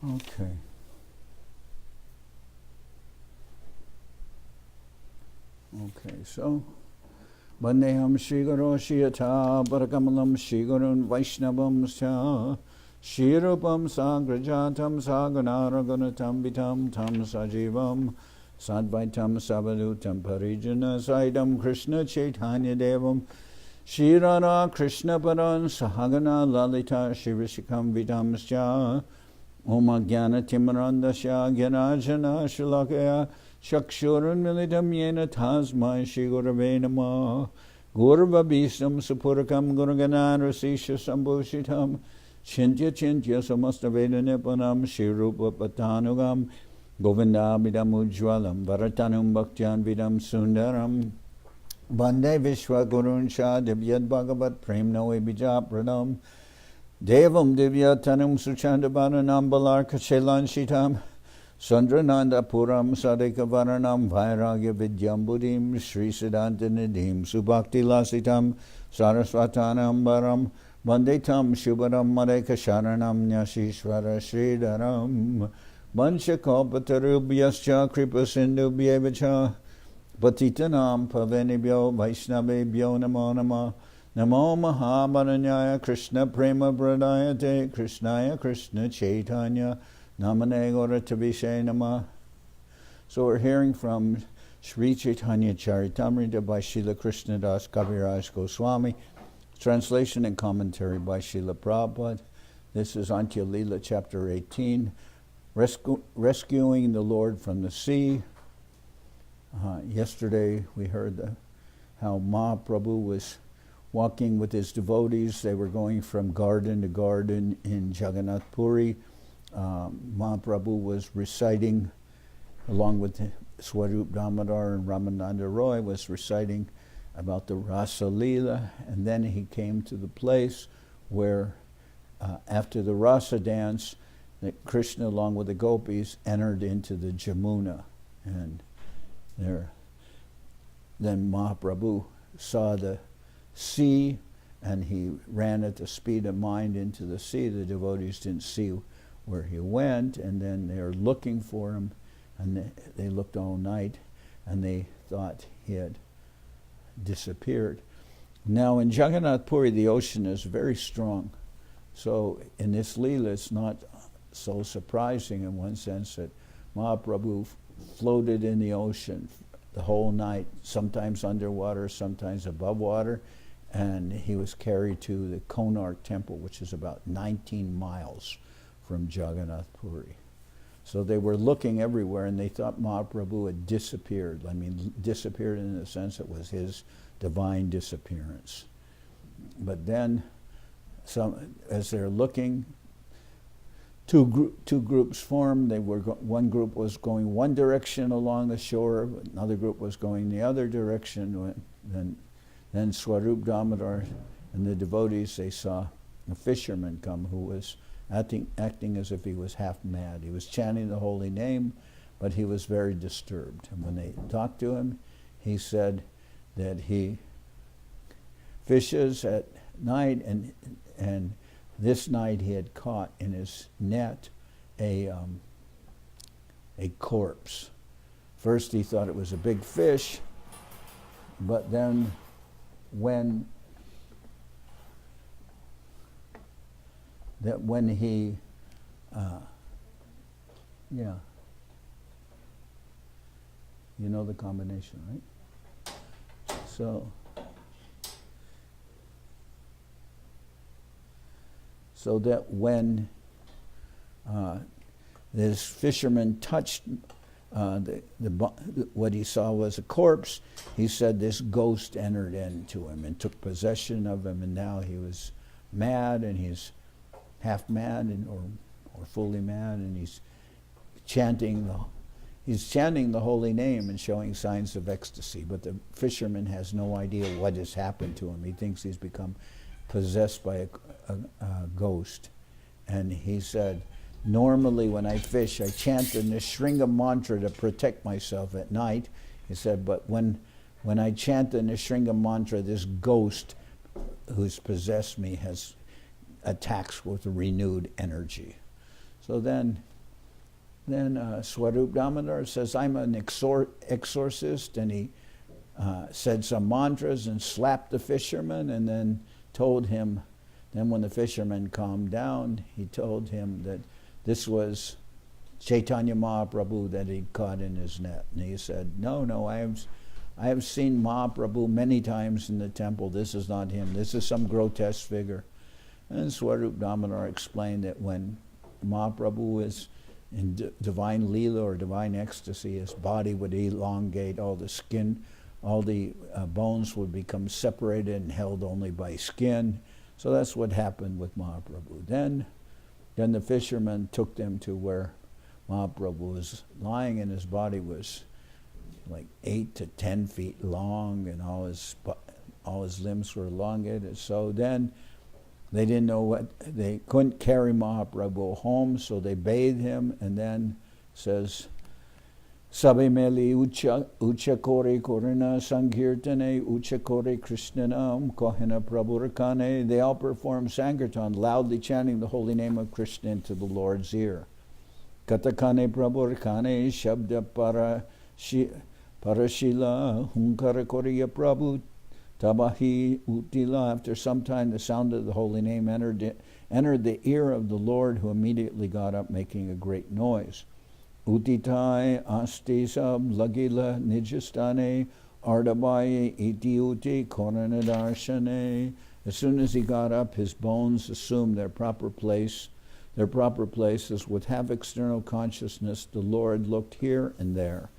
Okay. Okay, so Vandeham Shri Guru Shiyata Parakamalam Shri Gurun Vaishnavam Sya Shri Rupam Sagrajatam Saganaragunatam Vitam Tam Sajivam Sadvaitam Savadutam Parijana Saidam Krishna Chaitanya Devam Shri Radha Krishna Paran Sahagana Lalita Shri Rishikam Vitam Sya Om Jnana Timarandasya Gyanajana Shilakaya Shakshurun Militam Yena Tasmai Shri Gurave Namah Gurva Bhistam Supurakam Guraganar Sisha Sambhushitam Chintya Chintya Samasta Veda Nipanam Shri Rupa Patanugam Govinda Vidam Ujwalam Bharatanum Bhaktyan Vidam Sundaram Bande Vishwa Gurun Shah Divyad Bhagavat Prem Noe Bija Pranam Devam Divyatanum Suchandabaranam Balarka Shelan Shitam Sandrananda Puram Sadeka Varanam Vairagya Vidyam Buddhim Sri Siddhanta Nidhim Subhakti Lasitam Saraswatanam Baram Vandetam Shubharam Madeka Sharanam Nyashishvara Sridharam Vanchakalpatarubhyascha Kripa Sindhubhyevacha Patitanam Pavenibhyo Vaishnavebhyo Namo Namah Namo Mahabaranyaya Krishna Prema Pradayate Krishnaya Krishna Chaitanya Namane Gauratavishe Namah. So we're hearing from Sri Chaitanya Charitamrita by Srila Krishnadas Kaviraj Goswami, translation and commentary by Srila Prabhupada. This is Antya-lila, chapter 18, rescuing the Lord from the sea. Yesterday we heard how Mahaprabhu was walking with his devotees. They were going from garden to garden in Jagannath Puri. Mahaprabhu was reciting, along with Swarup Damodar and Ramananda Roy, was reciting about the Rasa-lila, and then he came to the place where, after the Rasa dance, that Krishna, along with the gopis, entered into the Jamuna, and then Mahaprabhu saw the sea, and he ran at the speed of mind into the sea. The devotees didn't see where he went, and then they're looking for him, and they looked all night, and they thought he had disappeared. Now in Jagannath Puri, the ocean is very strong, so in this Leela it's not so surprising in one sense that Mahaprabhu floated in the ocean the whole night, sometimes underwater, sometimes above water, and he was carried to the Konark temple, which is about 19 miles from Jagannath Puri. So they were looking everywhere, and they thought Mahaprabhu had disappeared. I mean, disappeared in the sense it was his divine disappearance. But then, as they're looking, two groups formed. One group was going one direction along the shore, another group was going the other direction. Then Swarup Damodar and the devotees, they saw a fisherman come who was acting as if he was half mad. He was chanting the holy name, but he was very disturbed. And when they talked to him, he said that he fishes at night, and this night he had caught in his net a corpse. First he thought it was a big fish, but then when he you know the combination, right? So that when this fisherman touched what he saw was a corpse, he said this ghost entered into him and took possession of him, and now he was mad, and he's half mad or fully mad, and he's chanting the holy name and showing signs of ecstasy. But the fisherman has no idea what has happened to him. He thinks he's become possessed by a ghost. And he said, normally when I fish, I chant the Nishringa mantra to protect myself at night. He said, but when I chant the Nishringa mantra, this ghost who's possessed me attacks with renewed energy. So then Swarup Damodar says, I'm an exorcist, and he said some mantras and slapped the fisherman, and then told him, then when the fisherman calmed down, he told him that this was Chaitanya Mahaprabhu that he'd caught in his net. And he said, no, I have seen Mahaprabhu many times in the temple. This is not him. This is some grotesque figure. And Swarup Damodar explained that when Mahaprabhu is in divine lila or divine ecstasy, his body would elongate, all the skin, all the bones would become separated and held only by skin. So that's what happened with Mahaprabhu. Then the fisherman took them to where Mahaprabhu was lying, and his body was like 8 to 10 feet long, and all his limbs were elongated. So then they didn't know they couldn't carry Mahaprabhu home, so they bathed him, and then says, Sabe meli ucha kore korina sankirtane ucha kore krishnanam kohena prabhurakane. They all performed sankirtan, loudly chanting the holy name of Krishna into the Lord's ear. Katakane prabhurakane shabda parashila hunkara koriya prabhu tabahi utila. After some time, the sound of the holy name entered the ear of the Lord, who immediately got up, making a great noise. Utitai asti sab lagila nijastane ardabaye iti uti koranadarsane. As soon as he got up, his bones assumed their proper place. Their proper places. With half external consciousness, the Lord looked here and there.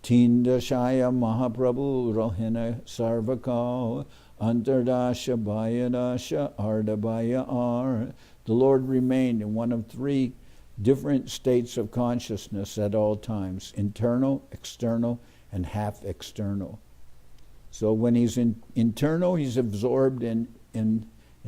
Tindashaya Mahaprabhu Rohina Sarvakal Antardasha Bayadasha Ardabaya Ar. The Lord remained in one of 3 different states of consciousness at all times: internal, external, and half external. So when he's internal, he's absorbed in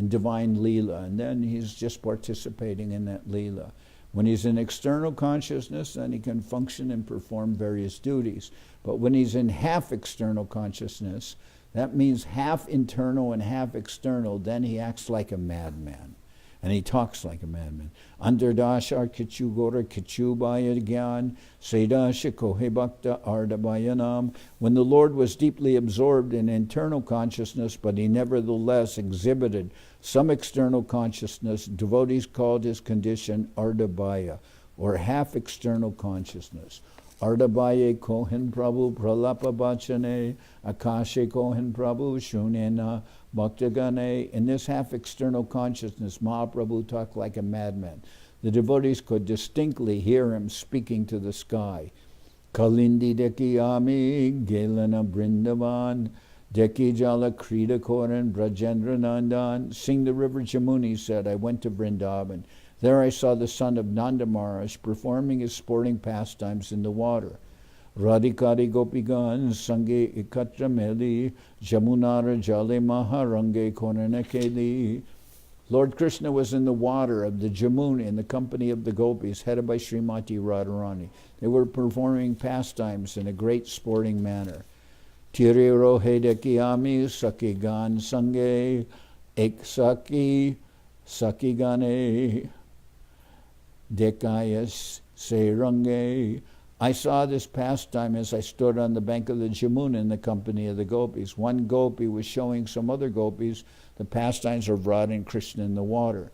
divine Leela, and then he's just participating in that Leela. When he's in external consciousness, then he can function and perform various duties. But when he's in half external consciousness, that means half internal and half external, then he acts like a madman. And he talks like a madman. Andardashar kichu gora kichu bayagyan sedasha kohe bhakta ardabayanam. When the Lord was deeply absorbed in internal consciousness, but he nevertheless exhibited some external consciousness, devotees called his condition ardabaya, or half external consciousness. Ardabaye kohen prabhu pralapa bachane, akashe kohen prabhu shunena bhaktagane. In this half external consciousness, Mahaprabhu talked like a madman. The devotees could distinctly hear him speaking to the sky. Kalindi deki ami gelana brindavan deki jala krida koran brajendra nandan. Sing the river Jamuni said, I went to Vrindavan. There I saw the son of Nanda Maharaj performing his sporting pastimes in the water. Radhikari Gopigan Sange Ikatra Meli Jamunara Jale Maharange Koranakeli. Lord Krishna was in the water of the Jamuna in the company of the gopis, headed by Srimati Radharani. They were performing pastimes in a great sporting manner. Tiriro Hedekiyami Sakigan Sange Eksaki Sakigane Dekayas Serange. I saw this pastime as I stood on the bank of the Jamuna in the company of the gopis. One gopi was showing some other gopis the pastimes of Radha and Krishna in the water.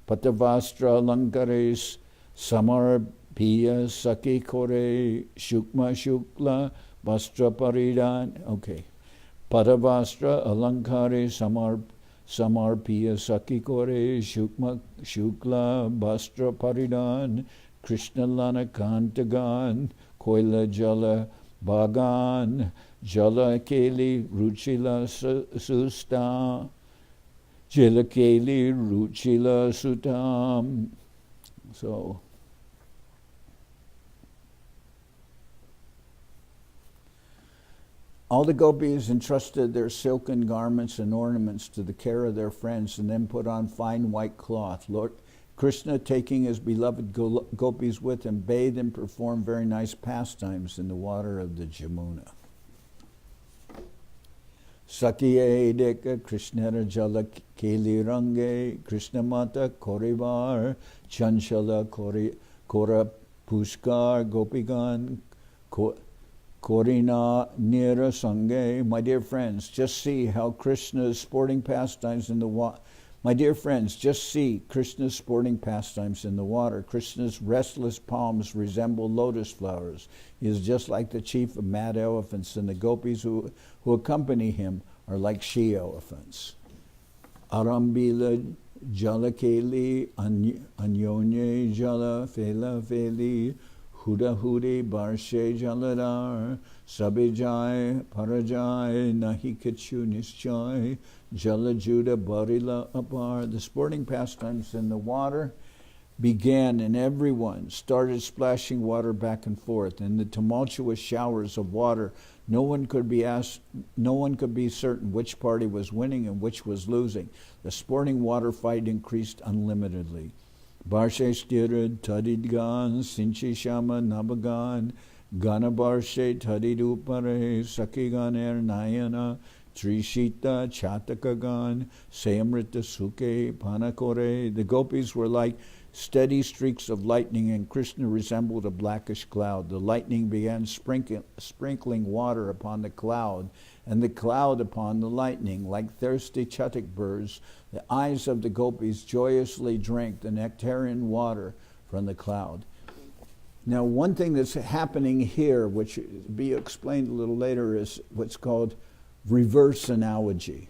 Patavastra Lankares Samarpiya Saki Kore Shukma Shukla Vastra Paridan. Okay. Patavastra Alankare Samarpiya Saki Kore Shukma Shukla Vastra Paridan. Krishna Lana Kantagan, Koila Jala Bagan, Jala Keli Ruchila Susta, Jala Keli Ruchila Sutam. So, all the gopis entrusted their silken garments and ornaments to the care of their friends, and then put on fine white cloth. Lord Krishna, taking his beloved gopis with him, bathed and performed very nice pastimes in the water of the Jamuna. Sakye deka Krishnara jala keli range, Krishna mata korivar, chanchala kora Pushkar Gopigan Korina Nira Sange. My dear friends, just see how Krishna's sporting pastimes in the water. My dear friends, just see Krishna's sporting pastimes in the water. Krishna's restless palms resemble lotus flowers. He is just like the chief of mad elephants, and the gopis who accompany him are like she-elephants. Arambila Jalakeli Anyonye Jala Fela Feli Huda Hude Barshe Jaladar Sabijai Parajai Nahi Kachu Nischai Jalajuda Barila Apar. The sporting pastimes in the water began, and everyone started splashing water back and forth. In the tumultuous showers of water, no one could be certain which party was winning and which was losing. The sporting water fight increased unlimitedly. Barshe Stirad Tadidgan Sinchi Shama Nabagan Gana Barshe Tadidupare Sakiganer Nayana Trishita Chatakagan Sayamrita Suke Panakore. The gopis were like steady streaks of lightning, and Krishna resembled a blackish cloud. The lightning began sprinkling water upon the cloud, and the cloud upon the lightning. Like thirsty chatak birds, the eyes of the gopis joyously drank the nectarian water from the cloud. Now, one thing that's happening here, which will be explained a little later, is what's called reverse analogy.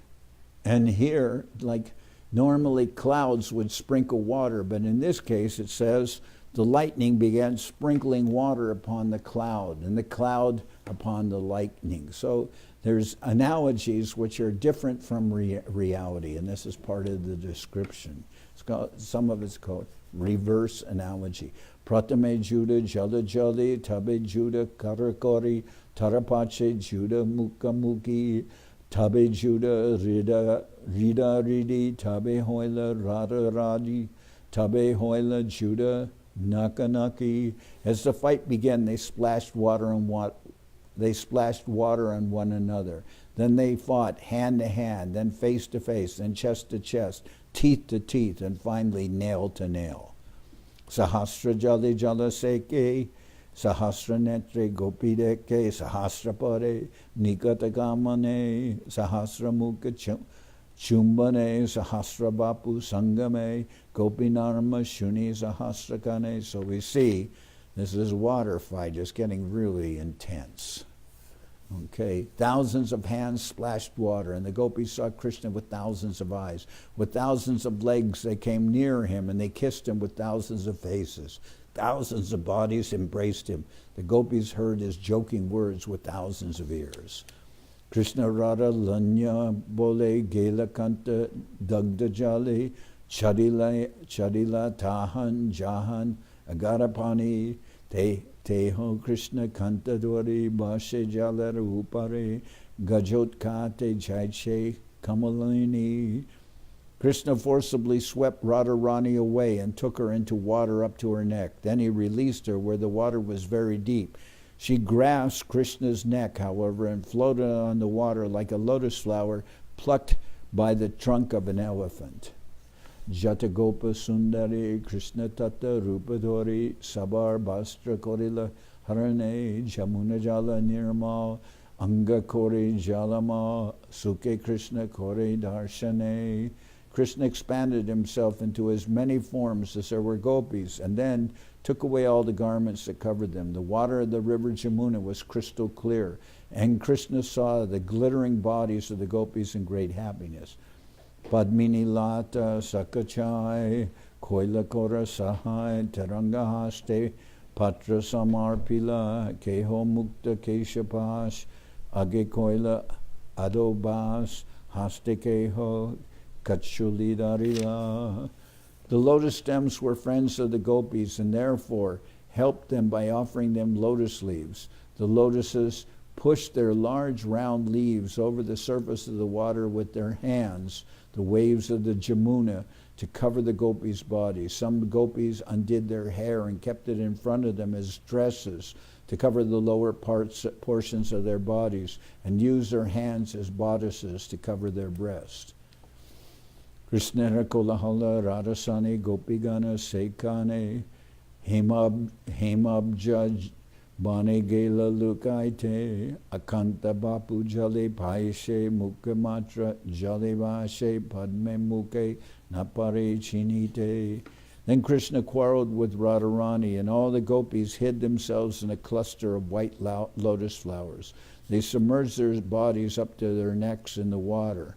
And here, like normally clouds would sprinkle water, but in this case it says the lightning began sprinkling water upon the cloud, and the cloud upon the lightning. So there's analogies which are different from reality, and this is part of the description. Some of it's called reverse analogy. Pratame Juda Jala Jali Tabe Juda Karakori Tarapache Juda Mukamuki Tabe Juda Rida Ridi Tabe Hoila Rada Radi Tabe Hoila Juda Nakanaki. As the fight began, they splashed water on one another. Then they fought hand to hand, then face to face, then chest to chest, teeth to teeth, and finally nail to nail. Sahasra Jali Jala Seke Sahasra Netre Gopideke Sahasra Pare Nikatagamane Sahasra Mukha Chumbane Sahasra Bapu Sangame Gopinarma Shuni Sahasra Kane. So we see this is water fight just getting really intense. Okay, thousands of hands splashed water, and the gopis saw Krishna with thousands of eyes. With thousands of legs they came near him, and they kissed him with thousands of faces. Thousands of bodies embraced him. The gopis heard his joking words with thousands of ears. Krishna Radha Lanya Bole Gela Kanta Dagda Jali Chadila Tahan Jahan Agarapani Teho Krishna Kanta Dwari Bashe Jalar Upare Gajot Kate Jaiche Kamalini. Krishna forcibly swept Radharani away and took her into water up to her neck. Then he released her where the water was very deep. She grasped Krishna's neck, however, and floated on the water like a lotus flower plucked by the trunk of an elephant. Jatagopa Sundari Krishna Tata Rupadori Sabar Bastra Korila Harane Jamuna Jala Nirmal Anga Kore Jalama Suke Krishna Kore Darshane. Krishna expanded himself into as many forms as there were gopis, and then took away all the garments that covered them. The water of the river Jamuna was crystal clear, and Krishna saw the glittering bodies of the gopis in great happiness. Padmini Lata Sakachai Koila Kora Sahai Taranga Haste Patra Samarpila Keho Mukta Keshapash Age Koila Adobas Haste Keho Kachulidarila. The lotus stems were friends of the gopis and therefore helped them by offering them lotus leaves. The lotuses pushed their large round leaves over the surface of the water with their hands, the waves of the Jamuna, to cover the gopis' bodies. Some gopis undid their hair and kept it in front of them as dresses to cover the lower portions of their bodies, and used their hands as bodices to cover their breasts. Krishna Kolahala Radhasani Gopigana Sekane Hemabja Bane Gela Lukaite Akanta Bapu Jale Paishe Mukamatra Jale Vashe Padme Muke Napare Chinite. Then Krishna quarreled with Radharani, and all the gopis hid themselves in a cluster of white lotus flowers. They submerged their bodies up to their necks in the water.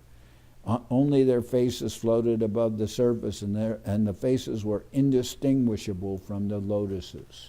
Only their faces floated above the surface, and the faces were indistinguishable from the lotuses.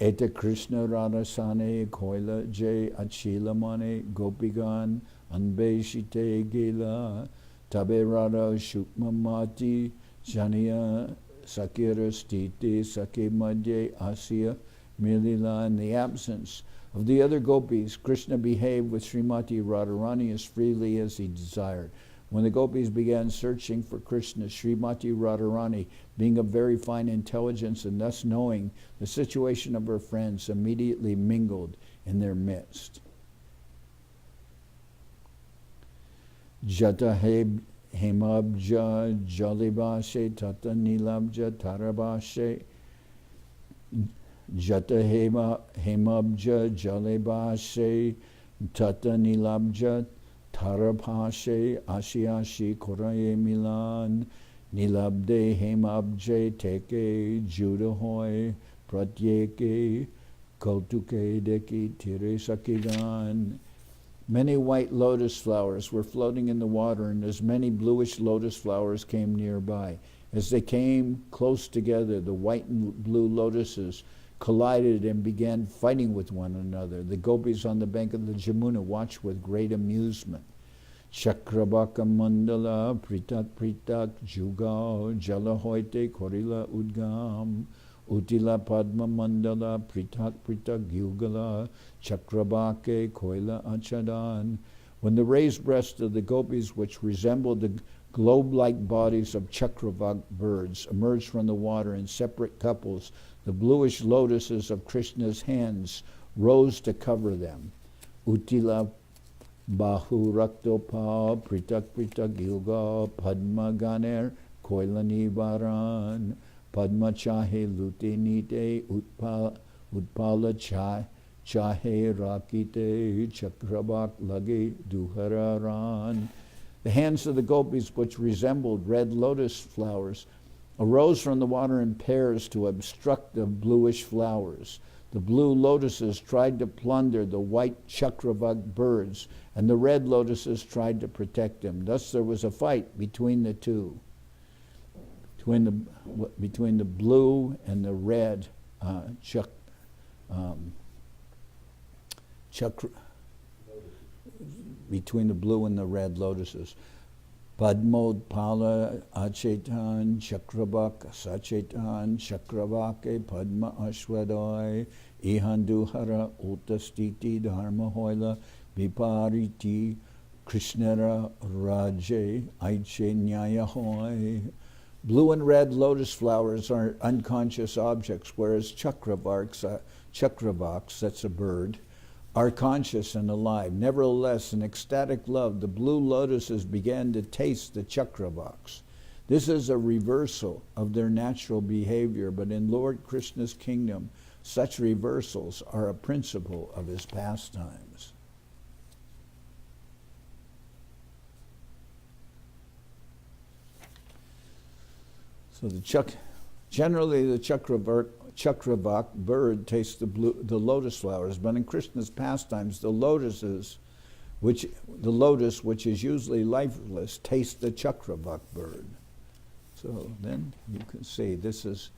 Eta Krishna Radhasane Koila Jay Achilamane Gopigan Anbeshite Gila Tabe Radha Shukmamati Janiya Sakira Stiti Sake Madhye Asya Milila. In the absence of the other gopis, Krishna behaved with Srimati Radharani as freely as he desired. When the gopis began searching for Krishna, Srimati Radharani, being of very fine intelligence and thus knowing the situation of her friends, immediately mingled in their midst. Jata Hemabja Jalibashe Tata Nilabja Tarabashe Jata Hemabja Jalibashe Tata Nilabja Tarabhashe Ashiashi Koraye Milan Nilabde Hemabje Teke Judahoy Pratyeke Kautuke Deki Tiresakigan. Many white lotus flowers were floating in the water, and as many bluish lotus flowers came nearby. As they came close together, the white and blue lotuses collided and began fighting with one another. The gopis on the bank of the Jamuna watched with great amusement. Chakrabaka Mandala Pritak Pritak Juga Jalahoite Korila Udgam Utila Padma Mandala Pritak Pritak Yugala Chakrabake Koila Achadan. When the raised breasts of the gopis, which resembled the globe-like bodies of Chakravak birds, emerged from the water in separate couples, the bluish lotuses of Krishna's hands rose to cover them. Utila Bahu Raktopa Pritak Pritak Yuga Padma Ganer Koilani Varan Padma Chahe Lute Nite Utpala Chahe Rakite Chakrabak Lage Duhararan. The hands of the gopis, which resembled red lotus flowers, arose from the water in pairs to obstruct the bluish flowers. The blue lotuses tried to plunder the white Chakravak birds, and the red lotuses tried to protect them. Thus there was a fight between the two, between the blue and the red between the blue and the red lotuses. Padmod Pala Achetan Chakrabak Sachetan Chakravake Padma Ashwadai Ihanduhara Utastiti Dharma Hoila Vipariti Krishnara Raje Aiche Nyaya Hoy. Blue and red lotus flowers are unconscious objects, whereas chakravaks, that's a bird, are conscious and alive. Nevertheless, in ecstatic love, the blue lotuses began to taste the chakravaks. This is a reversal of their natural behavior, but in Lord Krishna's kingdom, such reversals are a principle of his pastimes. So generally the Chakravak bird tastes the lotus flowers, but in Krishna's pastimes, the lotus, which is usually lifeless, tastes the Chakravak bird. So then you can see this is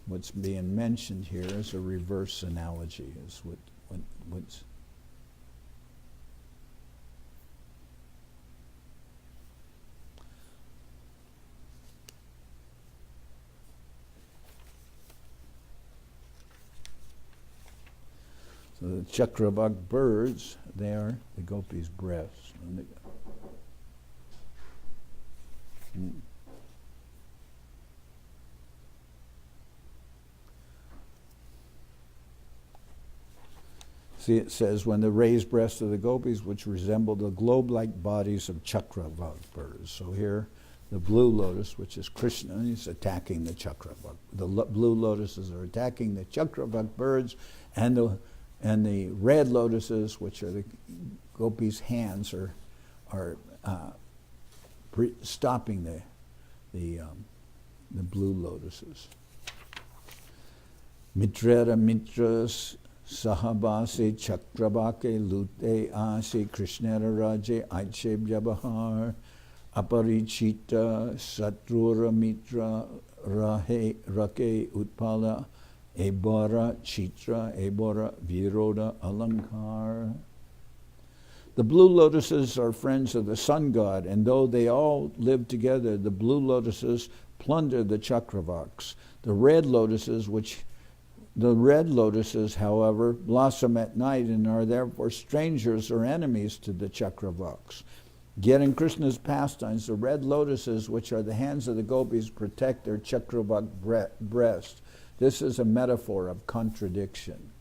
what's being mentioned here as a reverse analogy, is what's. So the Chakravak birds, they are the gopis' breasts. See, it says, when the raised breasts of the gopis, which resemble the globe-like bodies of Chakravak birds. So here, the blue lotus, which is Krishna, is attacking the Chakravak. The blue lotuses are attacking the Chakravak birds, and the red lotuses, which are the gopis' hands, are stopping the blue lotuses. Mitrera mitras sahabase chakravake lute ase krishnera raje aitshe jabahar aparichita satrura mitra rahe rake utpala ebara chitra ebara viroda alankar. The blue lotuses are friends of the sun god, and though they all live together, the blue lotuses plunder the Chakravaks. The red lotuses, however, blossom at night and are therefore strangers or enemies to the Chakravaks. Yet in Krishna's pastimes, the red lotuses, which are the hands of the gopis, protect their Chakravak breast. This is a metaphor of contradiction.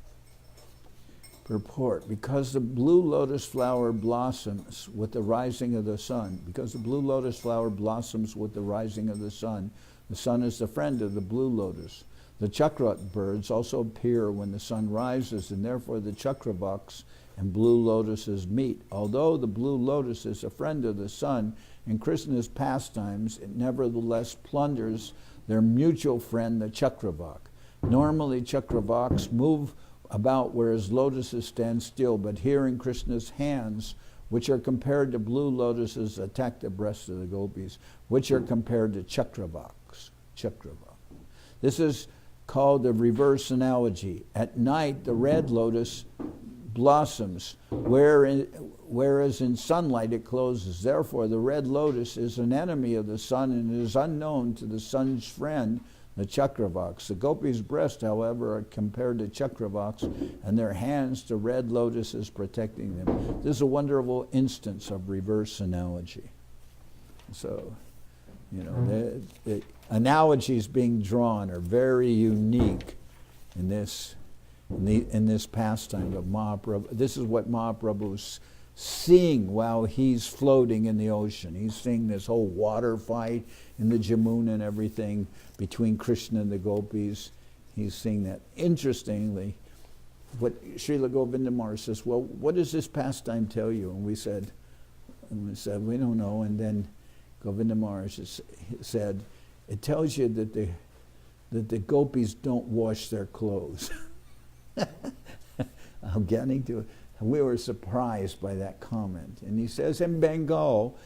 Purport: because the blue lotus flower blossoms with the rising of the sun, the sun is the friend of the blue lotus. The Chakravak birds also appear when the sun rises, and therefore the Chakravaks and blue lotuses meet. Although the blue lotus is a friend of the sun, in Krishna's pastimes, it nevertheless plunders their mutual friend, the Chakravak. Normally, Chakravaks move about whereas lotuses stand still, but here in Krishna's hands, which are compared to blue lotuses, attack the breasts of the gopis, which are compared to Chakravaks. This is called the reverse analogy. At night, the red lotus blossoms, whereas in sunlight it closes. Therefore, the red lotus is an enemy of the sun and is unknown to the sun's friend, the Chakravaks. The gopis' breasts, however, are compared to Chakravaks, and their hands to red lotuses protecting them. This is a wonderful instance of reverse analogy. So, the analogies being drawn are very unique in this pastime of Mahaprabhu. This is what Mahaprabhu's seeing while he's floating in the ocean. He's seeing this whole water fight in the Jamuna and everything between Krishna and the gopis. He's seeing that. Interestingly, what Srila Govinda Maharaj says, well, what does this pastime tell you? And we said, we don't know. And then Govinda Maharaj said, it tells you that the gopis don't wash their clothes. I'm getting to it. We were surprised by that comment. And he says in Bengal,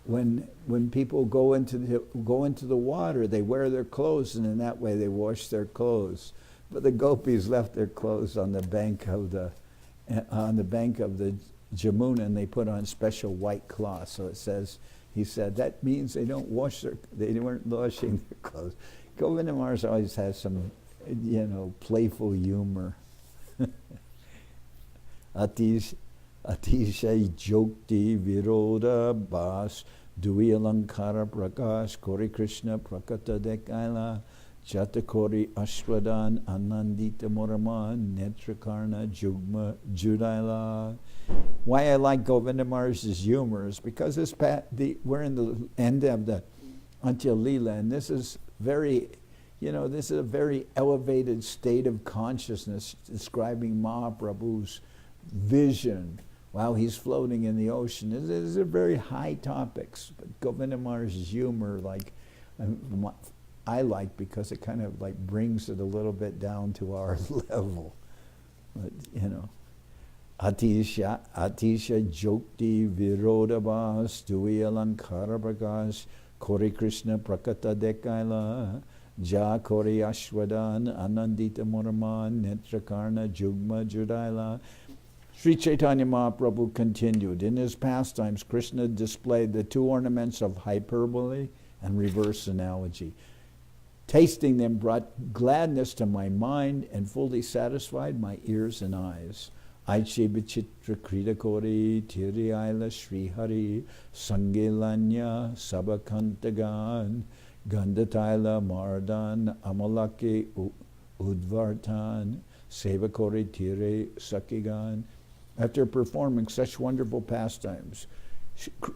when people go into the water, they wear their clothes, and in that way they wash their clothes. But the gopis left their clothes on the bank of the Jamuna, and they put on special white cloth. So it says, he said, that means they weren't washing their clothes. Govinda Maharaj always has some, playful humor. Atishay Jokti Viroda Bas Dui Alankara Prakash Kori Krishna Prakata Dekaila Chatakori Ashwadan Anandita Moraman Netrakarna Jugma Judaila. Why I like Govinda Maharaj's humor is because we're in the end of the Antya-lila, and this is this is a very elevated state of consciousness describing Mahaprabhu's vision while he's floating in the ocean. These are very high topics, but Govinda Maharaj's humor, I like because it kind of brings it a little bit down to our level. But Atisha Jokti Virodabas Dui Alankara Prakash Kori Krishna Prakata Dekaila Ja Kori Ashwadan Anandita Moraman Netrakarna Jugma Judaila. Sri Chaitanya Mahaprabhu continued, in his pastimes, Krishna displayed the two ornaments of hyperbole and reverse analogy. Tasting them brought gladness to my mind and fully satisfied my ears and eyes. Aiche Vichitra Kritakori Tiriaila Sri Hari Sangelanya Sabakantagan Gandataila Mardan Amalake Udvartan Seva Kori Tire Sakigan. After performing such wonderful pastimes,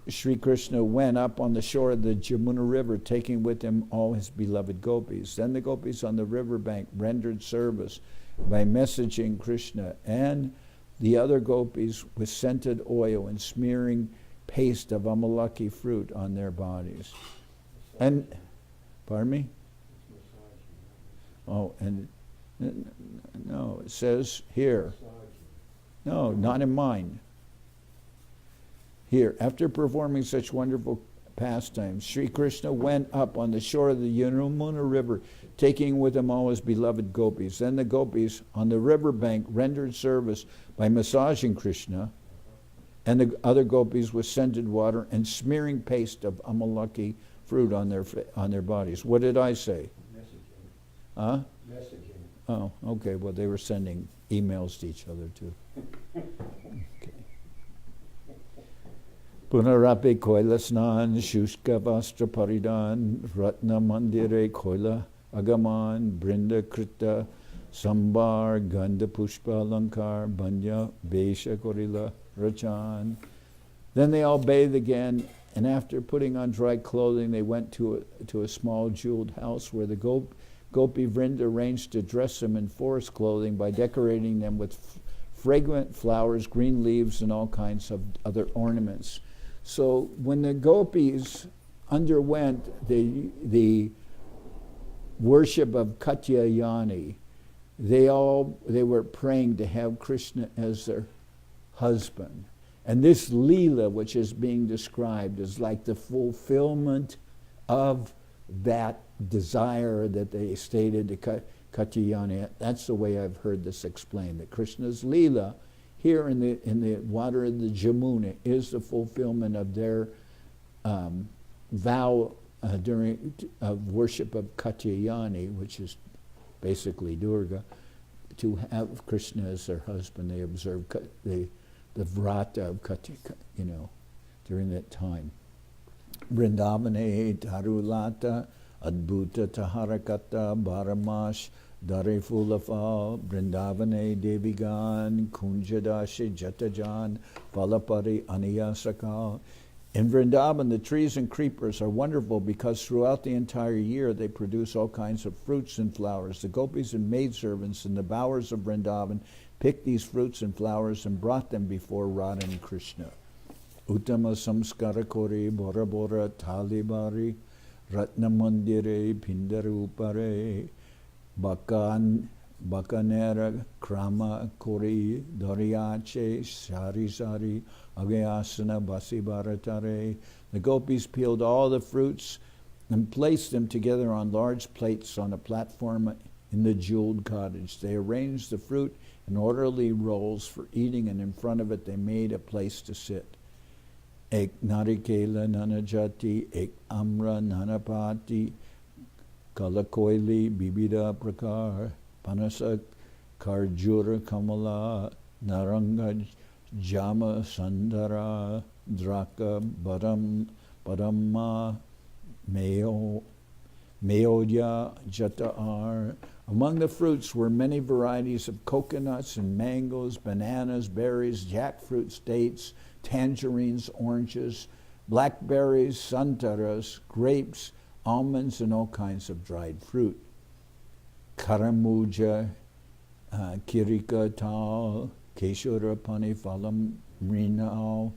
Sri Krishna went up on the shore of the Jamuna River, taking with him all his beloved gopis. Then the gopis on the riverbank rendered service by messaging Krishna and the other gopis with scented oil and smearing paste of amalaki fruit on their bodies. And, pardon me? Oh, and no, it says here. No, not in mine. Here, after performing such wonderful pastimes, Sri Krishna went up on the shore of the Yamuna River, taking with him all his beloved gopis. Then the gopis on the riverbank rendered service by massaging Krishna and the other gopis with scented water and smearing paste of amalaki fruit on their bodies. What did I say? Messaging. Huh? Messaging. Oh, okay. Well, they were sending emails to each other too. Okay. Punarapi koila snan, shushka vastra paridan, ratna mandire koila agaman, brinda krita, sambar, ganda pushpa alankar, banya, besha korila, rachan. Then they all bathed again, and after putting on dry clothing, they went to a small jeweled house where the Gopi Vrinda arranged to dress them in forest clothing by decorating them with fragrant flowers, green leaves, and all kinds of other ornaments. So when the gopis underwent the worship of Katyayani, they were praying to have Krishna as their husband. And this lila, which is being described, is like the fulfillment of that desire that they stated to Katyayani. That's the way I've heard this explained, that Krishna's lila here in the water of the Jamuna is the fulfillment of their vow during worship of Katyayani, which is basically Durga, to have Krishna as their husband. They observe the vrata of Katyayani, during that time. Vrindavane Tarulata Adbhuta Taharakata Baramash Dare Fulafa Vrindavane Devigan Kunjadashi Jatajan Falapari Aniyasaka. In Vrindavan, the trees and creepers are wonderful because throughout the entire year they produce all kinds of fruits and flowers. The gopis and maidservants in the bowers of Vrindavan picked these fruits and flowers and brought them before Radha and Krishna. Uttama samskara kori bora bora talibari ratna mandire pindarupare bakanera krama kori doriache sari sari agayasana basi baratare. The gopis peeled all the fruits and placed them together on large plates on a platform in the jeweled cottage. They arranged the fruit in orderly rolls for eating, and in front of it they made a place to sit. Ek narikela nanajati, ek amra nanapati, kalakoili bibida prakar, panasa karjura kamala, naranga jama sandara, draka badamma, meodya jataar. Among the fruits were many varieties of coconuts and mangoes, bananas, berries, jackfruits, dates, tangerines, oranges, blackberries, santaras, grapes, almonds, and all kinds of dried fruit. Karamuja, kirika tal, keshura panifalam, rinal,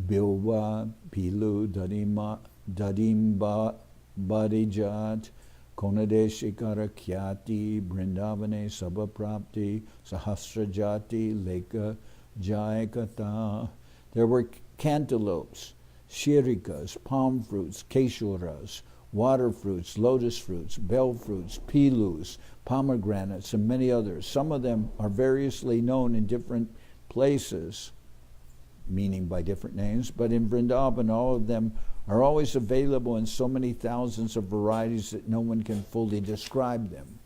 bilwa, pilu, dadimba, badijat, konadeshikara kyati, brindavane sabaprapti, sahasrajati, leka, Jayakata. There were cantaloupes, shirikas, palm fruits, keshuras, water fruits, lotus fruits, bell fruits, pilus, pomegranates, and many others. Some of them are variously known in different places, meaning by different names, but in Vrindavan all of them are always available in so many thousands of varieties that no one can fully describe them.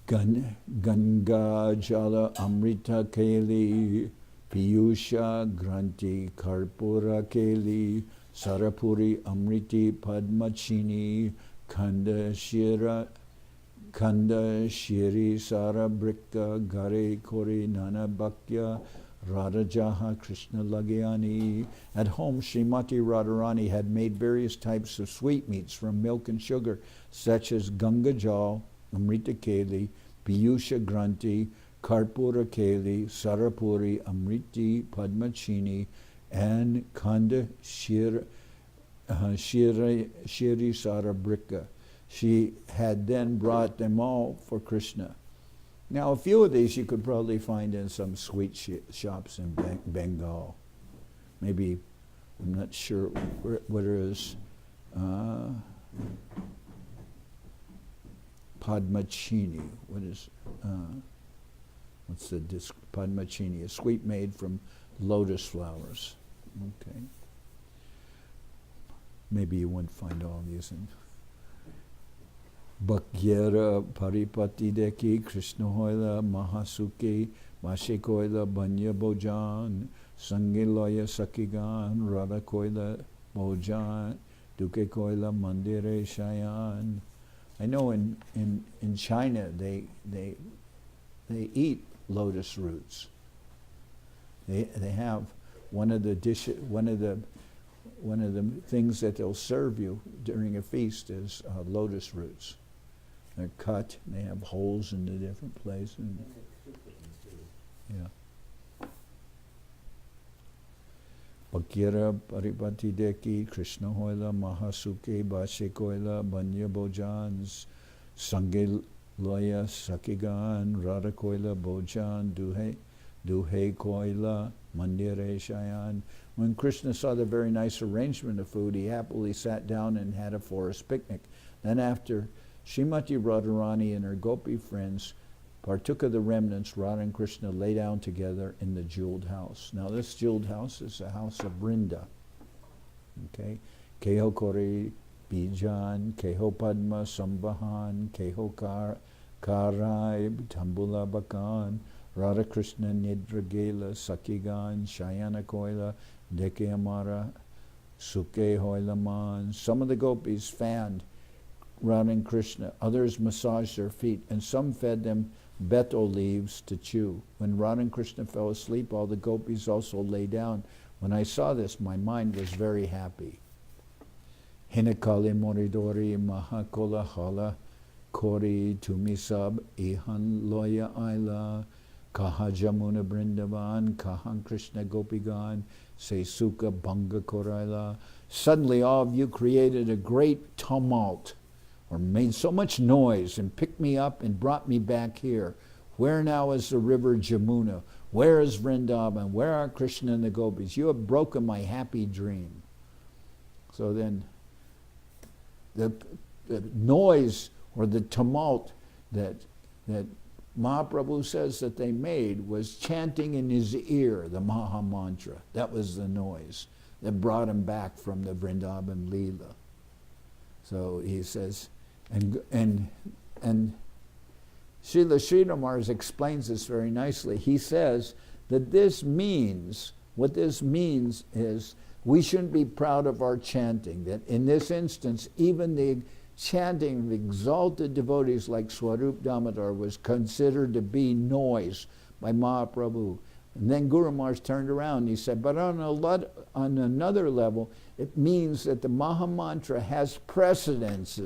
Ganga Jala Amrita Keli, Piyusha Granti Karpura Keli, Sarapuri Amriti Padmachini, Kanda Shiri Sarabrika Gare Kori Nana Bhakya, Radhajaha Krishna Lagyani. At home, Srimati Radharani had made various types of sweetmeats from milk and sugar, such as Ganga Jal, Amrita Keli, Piyusha Granti, Karpura Keli, Sarapuri, Amriti, Padmachini, and Kanda Shiri Sarabrika. She had then brought them all for Krishna. Now, a few of these you could probably find in some sweet shops in Bengal. Maybe, I'm not sure what it is. Padmachini. What's the disc? Padmachini, a sweet made from lotus flowers. Okay. Maybe you wouldn't find all these in Bhakyara Paripati Deki Krishna Hoila Mahasuke Mashikoila Banya Bojan Sangiloya Sakigan Radha Koila Bojan Duke Koila Mandire Shayan. I know in China they eat lotus roots. They have one of the things that they'll serve you during a feast is lotus roots. They're cut, and they have holes in the different places. Yeah. Bhakyara Paripati Deki Krishna Hoila Mahasuke Bashe Koila Banya Bojans Sange Loya Sakigan Radha Koila Bojan Duhe Koila Mandire Shayan. When Krishna saw the very nice arrangement of food, he happily sat down and had a forest picnic. Then after Srimati Radharani and her gopi friends partook of the remnants, Radha and Krishna lay down together in the jeweled house. Now this jeweled house is the house of Vrinda. Okay? Keho Kori Bijan, Keho Padma Sambahan, Keho Karai Tambula Bakan, Radha Krishna Nidra Gela, Sakigan, Shayana Koila, Deke Amara, Suke Hoilaman. Some of the gopis fanned Radha and Krishna, others massaged their feet, and some fed them betel leaves to chew. When Radha and Krishna fell asleep, all the gopis also lay down. When I saw this, my mind was very happy. Hinakali Moridori Mahakola Hala Kori Tumisab Ihan Loya Aila Kaha Jamuna Brindavan Kahan Krishna Gopigan Se Sukha Bhanga Koraila. Suddenly all of you created a great tumult, or made so much noise, and picked me up and brought me back here. Where now is the river Jamuna? Where is Vrindavan? Where are Krishna and the gopis? You have broken my happy dream. So then the noise or the tumult that Mahaprabhu says that they made was chanting in his ear the Maha Mantra. That was the noise that brought him back from the Vrindavan Leela. So he says, and Srila Sridhar explains this very nicely. He says that what this means is we shouldn't be proud of our chanting, that in this instance, even the chanting of exalted devotees like Swarup Damodar was considered to be noise by Mahaprabhu. And then Guru Maharaj turned around and he said, but on another level, it means that the Maha Mantra has precedence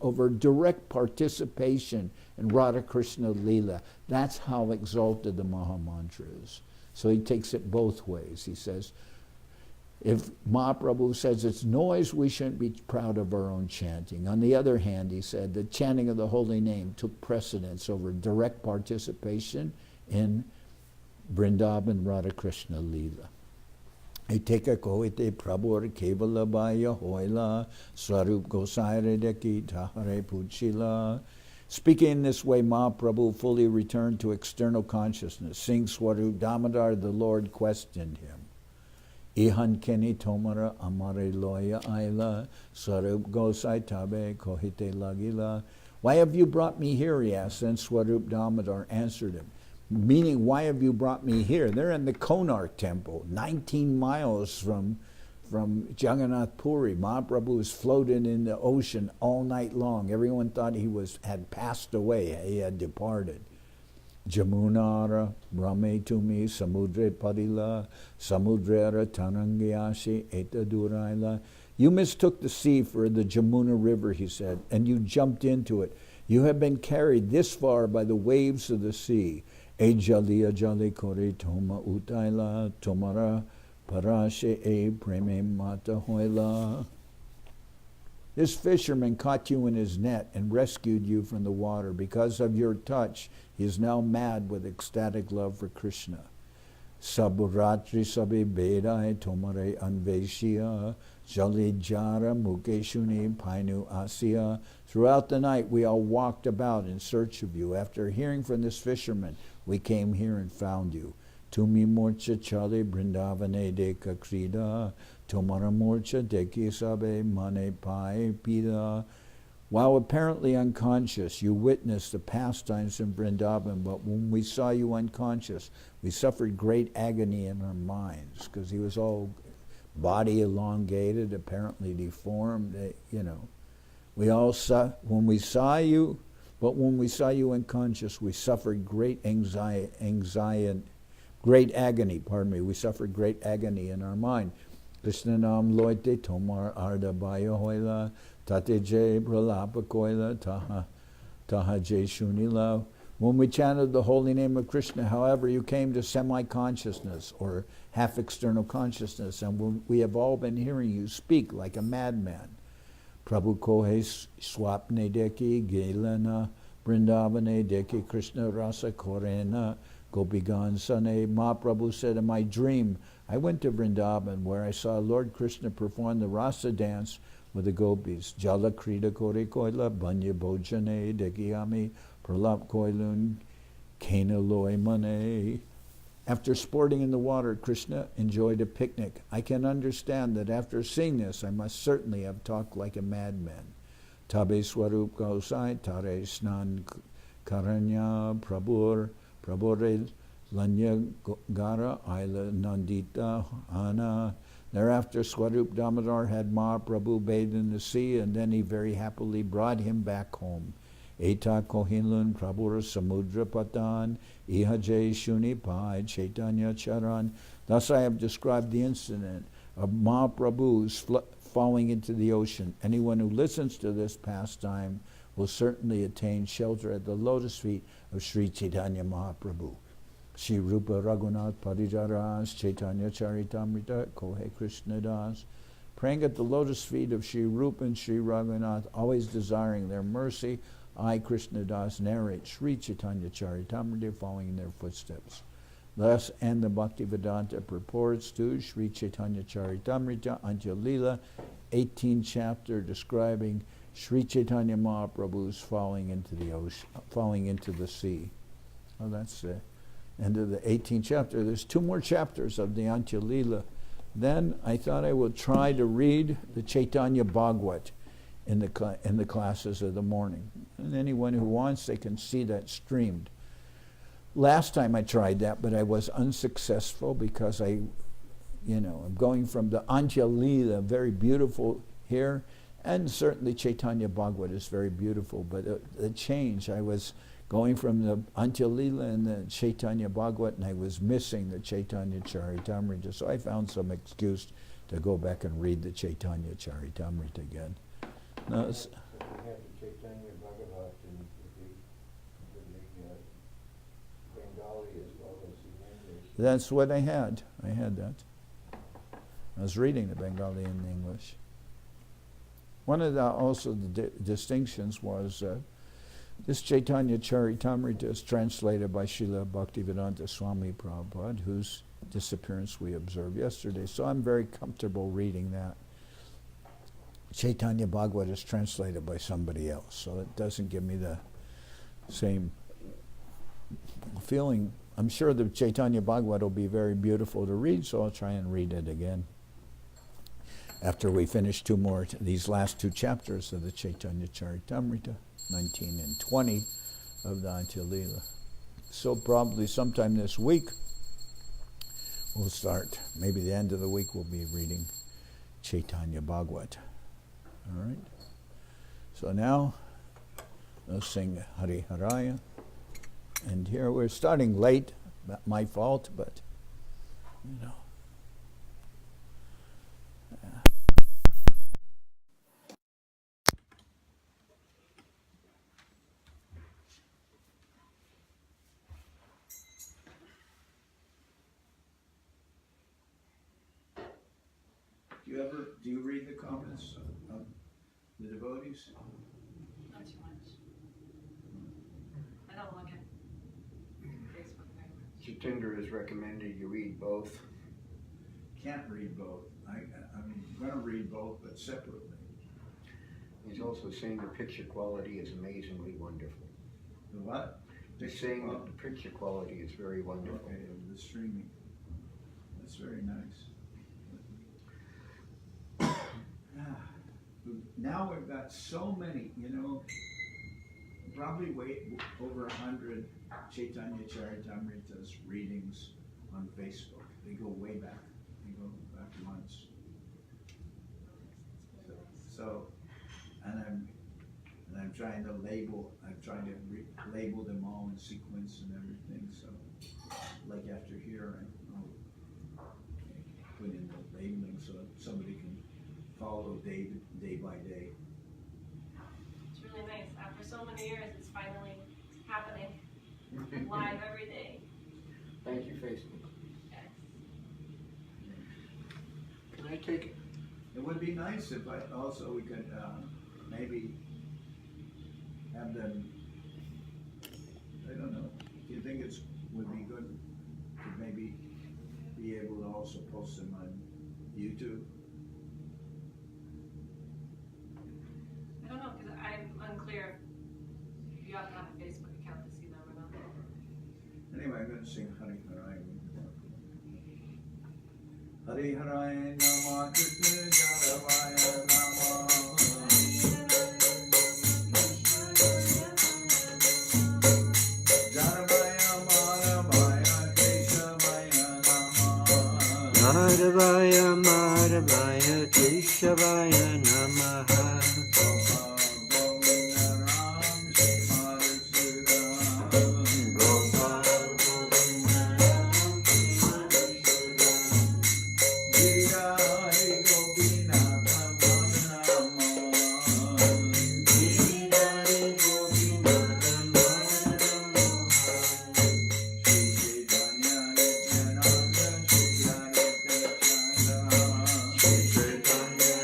over direct participation in Radha Krishna Leela. That's how exalted the Maha Mantra is. So he takes it both ways. He says, if Mahaprabhu says it's noise, we shouldn't be proud of our own chanting. On the other hand, he said the chanting of the holy name took precedence over direct participation in Vrindavan Radha Krishna Leela. Eteka kohite prabhur kevala baya hoila swarup gosaire deki tahare puchila. Speaking in this way, Mahaprabhu fully returned to external consciousness. Seeing Swarup Damodar, the Lord questioned him. Ihan keni tomara amare loya aila Swarup gosai tabe kohite lagila. Why have you brought me here, he asked. Then Swarup Damodar answered him. Meaning, why have you brought me here? They're in the Konark temple, 19 miles from Jagannath Puri. Mahaprabhu was floating in the ocean all night long. Everyone thought he had passed away, he had departed. Jamunara Brahme Tumi Samudre Padila Samudrara Tanangyashi Eta Duraila. You mistook the sea for the Jamuna River, he said, and you jumped into it. You have been carried this far by the waves of the sea. E jali ajali kore toma utaila tomara parashe e preme mata hoila. This fisherman caught you in his net and rescued you from the water. Because of your touch, he is now mad with ecstatic love for Krishna. Saburatri sabi bedai tomare anveshia jali jara mukeshuni painu asya. Throughout the night we all walked about in search of you. After hearing from this fisherman, we came here and found you. Tumi morcha chale brindavane deka krida tomara morcha deki sabe mane pai pida. While apparently unconscious, you witnessed the pastimes in Vrindavan, but when we saw you unconscious, we suffered great agony in our minds, because he was all body elongated, apparently deformed, We all saw, when we saw you unconscious, we suffered great great agony, we suffered great agony in our mind. Krishna nam loite tomar arda baya hoila, tate je pralapa koila, taha je shunila. When we chanted the holy name of Krishna, however, you came to semi-consciousness or half-external consciousness, and we have all been hearing you speak like a madman. Prabhu kohe swapne deki gelana, brindavane deki Krishna rasa korena, gopigan sane. Mahaprabhu said, in my dream, I went to Vrindavan, where I saw Lord Krishna perform the rasa dance with the gopis. Jala krida kore koila, banya bojane dekiyami, pralap koilun, kena loy mane. After sporting in the water, Krishna enjoyed a picnic. I can understand that after seeing this, I must certainly have talked like a madman. Tabe swarup gausai, tare snan karanya, prabore lanya gara, ila nandita, ana. Thereafter, Swarup Damodar had Mahaprabhu bathed in the sea, and then he very happily brought him back home. Eta Kohinlun Prabhura Samudra Patan, Ihaje Shuni Pai, Chaitanya Charan. Thus I have described the incident of Mahaprabhu's falling into the ocean. Anyone who listens to this pastime will certainly attain shelter at the lotus feet of Sri Chaitanya Mahaprabhu. Shri Rupa Raghunath Parijaras, Chaitanya Charitamrita, Kohe Krishna Das. Praying at the lotus feet of Shri Rupa and Shri Raghunath, always desiring their mercy, I, Krishna Das, narrate Sri Chaitanya Charitamrita, following in their footsteps. Thus, and the Bhaktivedanta purports to Sri Chaitanya Charitamrita, Antya-lila, 18th chapter, describing Sri Chaitanya Mahaprabhu's falling into the ocean, falling into the sea. Oh, that's the end of the 18th chapter. There's 2 more chapters of the Antya-lila. Then I thought I would try to read the Chaitanya Bhagavat in the classes of the morning. And anyone who wants, they can see that streamed. Last time I tried that, but I was unsuccessful because I'm going from the Antya-lila, very beautiful here, and certainly Chaitanya Bhagavat is very beautiful, but the change, I was going from the Antya-lila and the Chaitanya Bhagavat, and I was missing the Chaitanya Charitamrita, so I found some excuse to go back and read the Chaitanya Charitamrita again. Now, We have the Chaitanya Bhagavat in the Bengali as well as the English. that's what I had. I had that. I was reading the Bengali and the English. One of the distinctions was this Chaitanya Charitamrita is translated by Srila Bhaktivedanta Swami Prabhupada, whose disappearance we observed yesterday. So I'm very comfortable reading that. Chaitanya Bhagavat is translated by somebody else, so it doesn't give me the same feeling. I'm sure the Chaitanya Bhagavat will be very beautiful to read, so I'll try and read it again after we finish these last 2 chapters of the Chaitanya Charitamrita, 19 and 20 of the Antya-lila. So probably sometime this week we'll start. Maybe the end of the week we'll be reading Chaitanya Bhagavat. All right. So now let's sing Hari Haraya. And here we're starting late, my fault, but you know. Do you read the comments of the devotees? Not too much. I don't look at Facebook very much. Jatinder has recommended you read both. Can't read both. I mean, I'm going to read both, but separately. He's also saying the picture quality is amazingly wonderful. The what? He's saying that the picture quality is very wonderful. Okay, the streaming. That's very nice. Now we've got so many, you know, probably over 100 Chaitanya Charitamrita's readings on Facebook. They go way back. They go back months. So, and I'm trying to label. I'm trying to label them all in sequence and everything. So, like after here, I'll put in the labeling so somebody can follow day by day. It's really nice. After so many years, it's finally happening live every day. Thank you, Facebook. Yes. Can I take it? It would be nice if we could maybe have them, I don't know, do you think it would be good to maybe be able to also post them on YouTube? I don't know, because I'm unclear if you have to have a Facebook account to see them or not. Anyway, I'm going to sing Hari Harai. Hari Harai Nama Krishna Jaravaya Nama Jaravaya Maravaya Keshavaya Nama Maravaya Keshavaya Namaha Chaitanya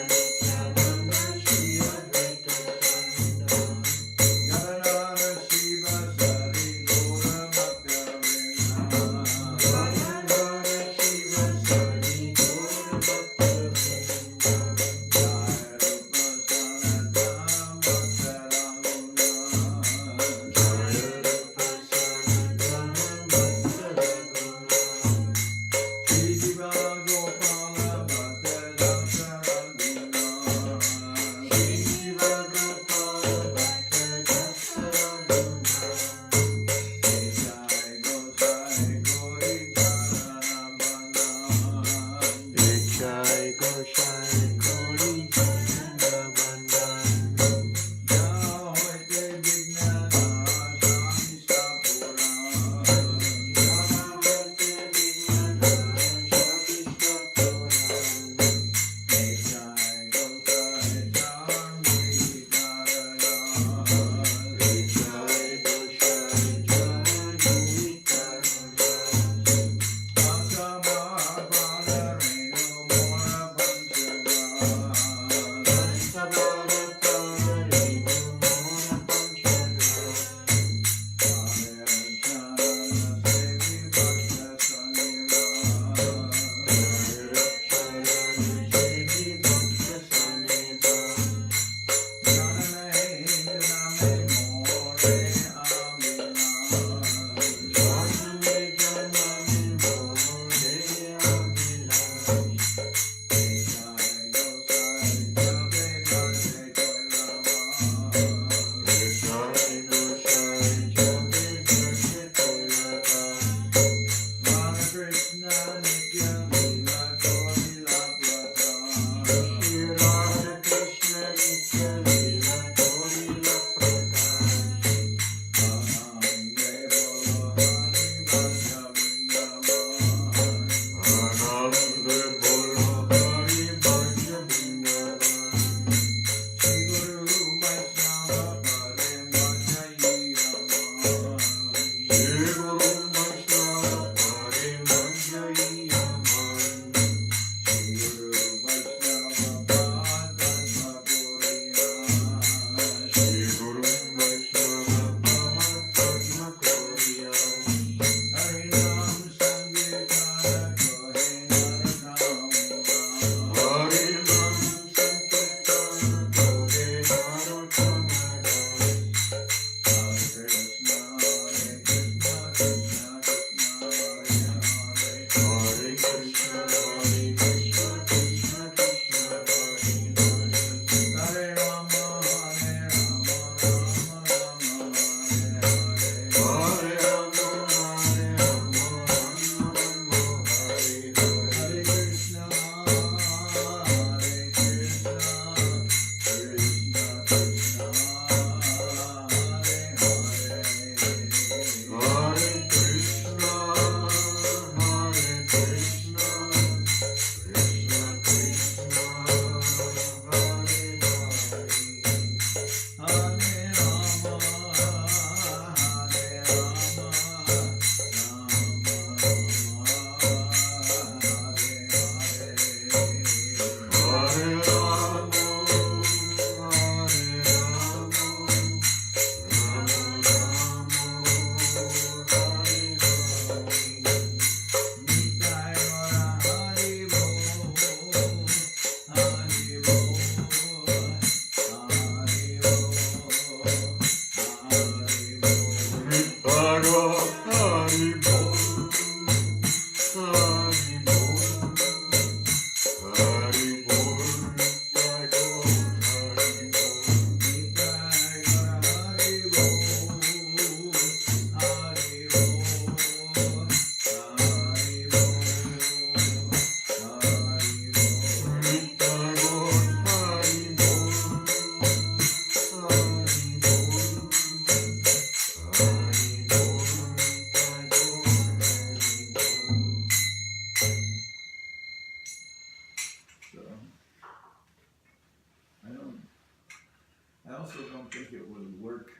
also don't think it would work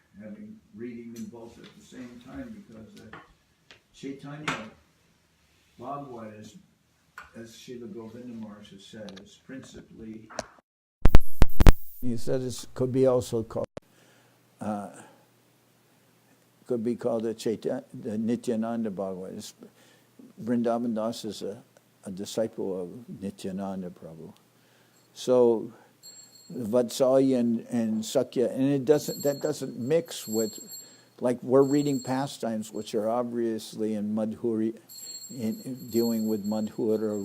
reading them both at the same time, because Chaitanya Bhagavad is, as Srila Govinda Maharaj has said, is principally. He said it could be also called. Could be called the Nityananda Bhagavad. Vrindavan Das is a disciple of Nityananda Prabhu. So Vatsalya and Sakya, and that doesn't mix with, like we're reading pastimes which are obviously in Madhurya, dealing with Madhurya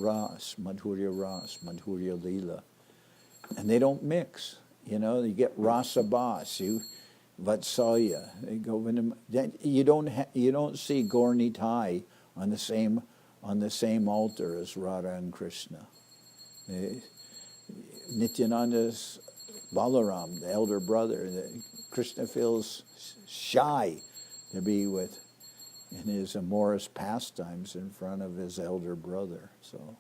Antya-lila, and they don't mix. You know, you get Rasa Bas, Vatsalya. You don't see Gaur-Nitai on the same altar as Radha and Krishna. Nityananda's Balaram, the elder brother. Krishna feels shy to be with in his amorous pastimes in front of his elder brother. So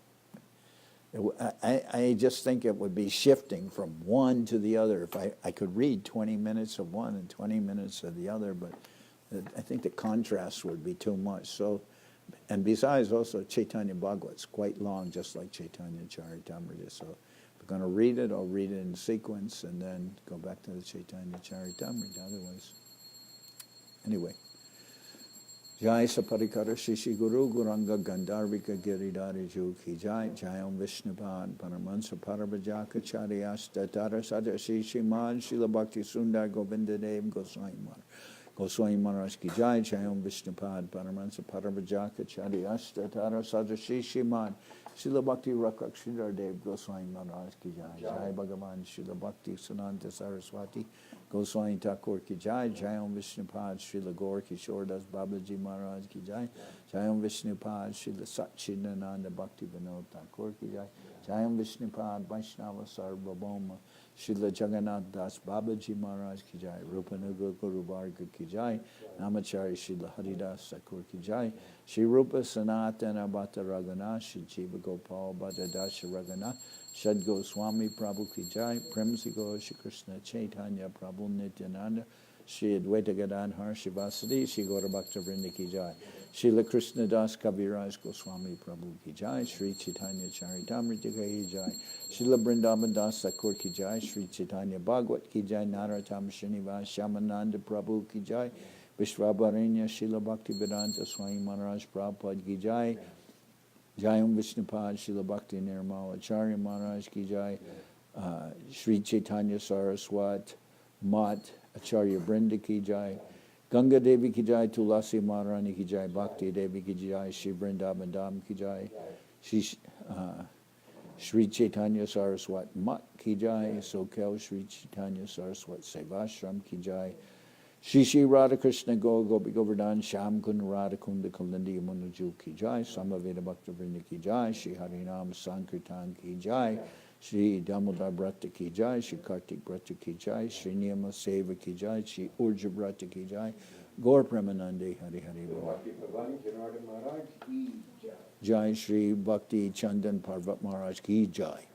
I just think it would be shifting from one to the other. If I could read 20 minutes of one and 20 minutes of the other, but I think the contrast would be too much. So, and besides, also Chaitanya Bhagavat's quite long, just like Chaitanya Charitamrita. So if we're going to read it, I'll read it in sequence and then go back to the Chaitanya Charitamrita. Otherwise, anyway. Jai Saparikara Shishi Guru Guranga Gandharvika Giridhari Ju Ki Jai Jayam Vishnupad Paramahansa Parabhajaka Charyasta Tara Sadha Shishi Man Srila Bhakti Sundar Govinda Dev Goswami Maharaj Ki Jai Jayam Vishnupad Paramahansa Parabhajaka Charyasta Tara Sadha Shishi Man Srila Bhakti Rakrak Sridhar Dev Goswami Maharaj Ki Jai Jai Bhagavan Srila Bhakti Sananta Saraswati Goswami Thakur Ki Jai, Jayam Vishnupad, Srila Gaur Kishore Das Babaji Maharaj Ki Jai, Jayam Vishnupad, Srila Satchidananda Bhakti Vinod Thakur Ki Jai, Jayam Vishnupad, Vaishnava Sarvabhauma, Srila Jagannath Das Babaji Maharaj Ki Jai, Rupanuga Guru Varga Ki Jai, Namachari Srila Haridas Thakur Ki Jai, Shri Rupa Sanatana Bhatta Raghunath, Shri Jiva Gopal Bhatta Dasha Raghunath, Shad Goswami Prabhu Ki Jai, Premsi Gaur Shri Krishna Chaitanya Prabhu Nityananda, Shri Advaita Gadadhar Shivasadi, Shri Gaura Bhakta Vrinda Ki Jai, Srila Krishna Das Kaviraj Goswami Prabhu Ki Jai, Sri Chaitanya Charitamrita Ki Jai, Srila Vrindavan Das Thakur Ki Jai, Sri Chaitanya Bhagavat Ki Jai, Narottam Srinivas Shamananda Prabhu Ki Jai, Vishwabharanya Srila Bhakti Vedanta Swami Maharaj Prabhupada Ki Jai, Jayam Vishnupad Srila Bhakti Nirmala Acharya Maharaj Ki Jai, Sri Chaitanya Saraswat Mat Acharya Vrinda Ki Jai, Ganga Devi Ki Jai, Tulasi Maharani Ki Jai, Bhakti Devi Ki Jai, Sri Vrindavan Dham Ki Jai, Sri Chaitanya Saraswat Mat Ki Jai, Soquel Sri Chaitanya Saraswat Seva Ashram Ki Jai, Shri Radha Krishna Gopi Govardhan Sham Kund Radha Kunda Kalindi Yamunuju Ki Jai, Samaveda Bhakta Vrinda Ki Jai, Shri Harinam Sankirtan Ki Jai, Shri Damodar Brata Ki Jai, Shri Kartik Brata Ki Jai, Shri Niyama Seva Ki Jai, Shri Urja Brata Ki Jai, Gaur Premanande Hari Hari Bol. Pavan Janardan Maharaj Ki Jai. Jai Shri Bhakti Chandan Parvat Maharaj Ki Jai.